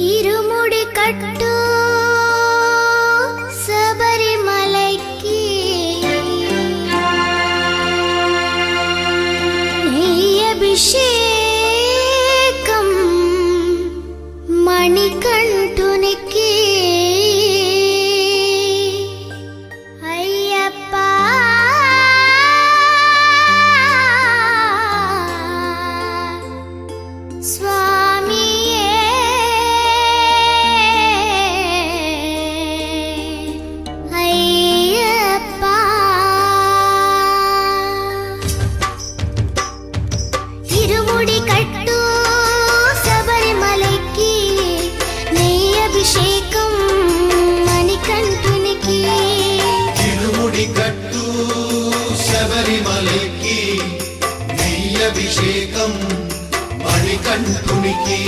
ఇరుముడి కట్టు శబరిమలైకి అభిషేకం మణికంఠునికి అయ్యప్ప స్వామియే అయ్యప్ప ఇరుముడి కట్టు శబరిమలైకి నెయ్యి అభిషేకం మణికంఠునికి ఇరుముడి కట్టు శబరిమలైకి నెయ్యి అభిషేకం మణికంఠునికి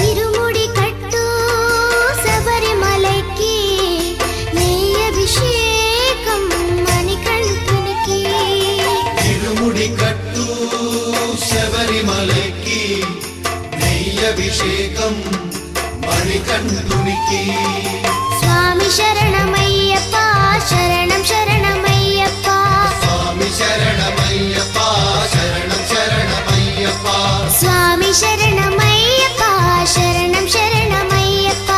ఇరుముడి కట్టు శబరిమలైకి నెయ్యి అభిషేకం మణికంఠునికి ఇరుముడి కట్టు శబరిమలైకి నెయ్యి అభిషేకం మణికంఠునికి స్వామి శరణమయ్యప్ప శరణం శరణమయ్యప్ప స్వామి శరణమయ్యప్ప శరణం శరణమయ్యప్ప స్వామి శరణమయ్యప్ప శరణం శరణమయ్యప్ప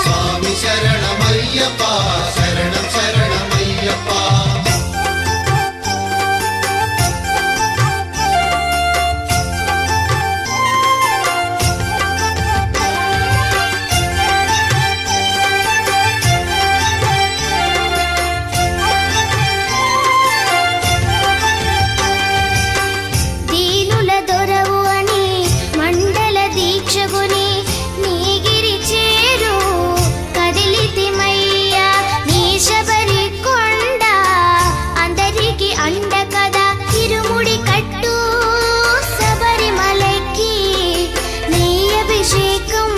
స్వామి శరణమయ్యప్ప శరణం శరణమయ్యప్ప దీనుల దొరవు అని మండల దీక్షగుని నీగిరి చేరు కదిలితిమయ్యా నీ శబరి కొండ అందరికి అండ కదా ఇరుముడి కట్టు శబరిమలైకి నీ అభిషేకం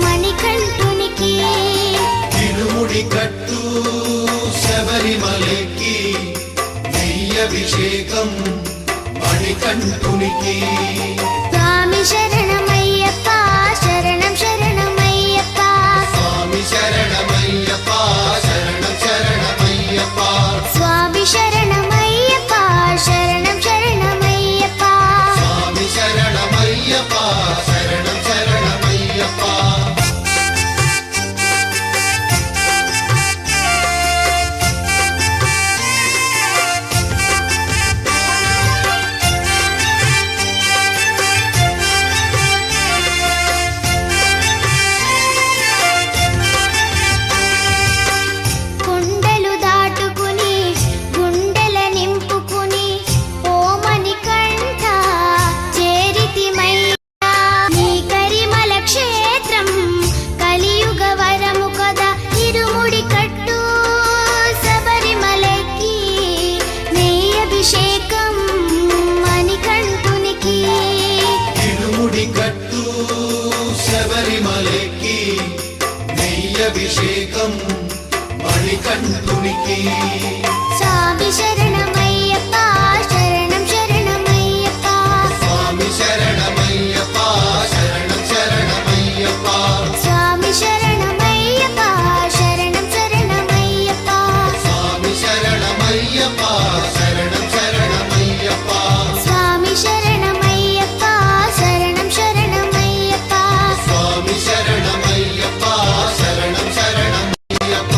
మణికంఠునికి ఇరుముడి కట్టు శబరిమలైకి నెయ్యి అభిషేకం మణికంఠునికి స్వామి శరణమయ్యప్ప శరణం శరణమయ్యప్ప స్వామి శరణమయ్యప్ప శరణం శరణమయ్యప్ప స్వామి శరణమయ్యప్ప శరణం శరణమయ్యప్ప స్వామి శరణమయ్యప్ప శరణం శరణమయ్యప్ప కొండలు దాటుకుని గుండెల నింపుకుని ఓమని కంఠ చేరితిమయ్యా నీ కరిమల క్షేత్రం కలియుగ వరము కదా ఇరుముడి కట్టు శబరిమలైకి నెయ్యి అభిషేకం మణికంఠునికి ఇరుముడి కట్టు శబరిమలైకి నెయ్యి అభిషేకం మణికంఠునికి స్వామి శరణమయ్యప్ప శరణం శరణమయ్యప్ప స్వామి శరణమయ్యప్ప శరణం శరణమయ్యప్ప స్వామి శరణమయ్యప్ప శరణం శరణమయ్యప్ప స్వామి శరణమయ్యప్ప శరణం శరణమయ్యప్ప స్వామి శరణమయ్యప్ప శరణం శరణమయ్యప్ప స్వామి శరణమయ్యప్ప శరణం శరణమయ్యప్ప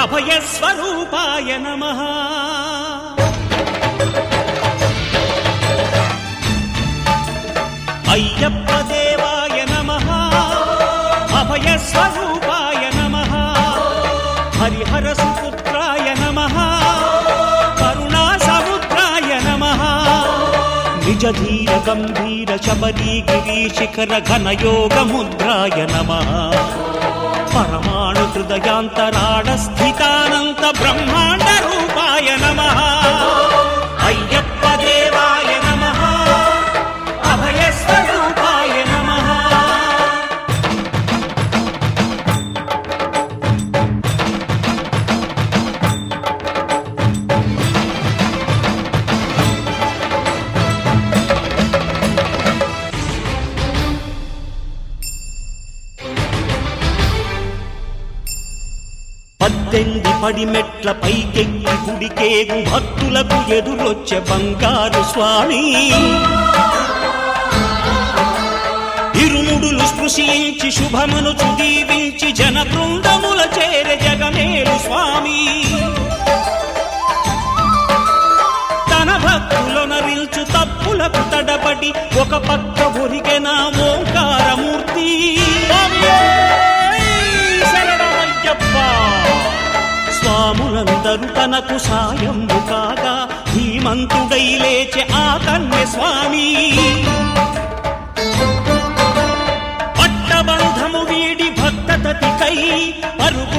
అభయస్వరూపాయ నమః. అయ్యప్ప దేవాయ నమః. అభయస్వరూపాయ నమః. హరిహర సుపుత్రాయ నమః. కరుణా సముద్రాయ నమః. నిజ ధీర గంభీర శబరీ గిరీ శిఖర ఘన యోగ ముద్రాయ నమః. పరమాణు హృదయాంతరాళ స్థితానంత బ్రహ్మాండ రూపాయ నమః. అయ్యప్ప దేవాయ నమః. అభయస్వరూపాయ నమః. పద్దెనిమిది పడిమెట్ల పైకెక్కి గుడికేగు భక్తులకు ఎదురొచ్చే బంగారు స్వామి. ఇరుముడులు స్పృశించి శుభమును చుదీవించి జన బృందముల చేరే జగమేలు స్వామి. తన భక్తులొనరిల్చు తప్పులకు తడబడి ఒక పక్క ఒరిగెన ఓంకారమూర్తి. స్వాములందరూ తనకు సాయము కాగా ధీమంతుడై లేచె ఆ కన్య స్వామి. పట్టబంధము వీడి భక్తతతికై పరుగు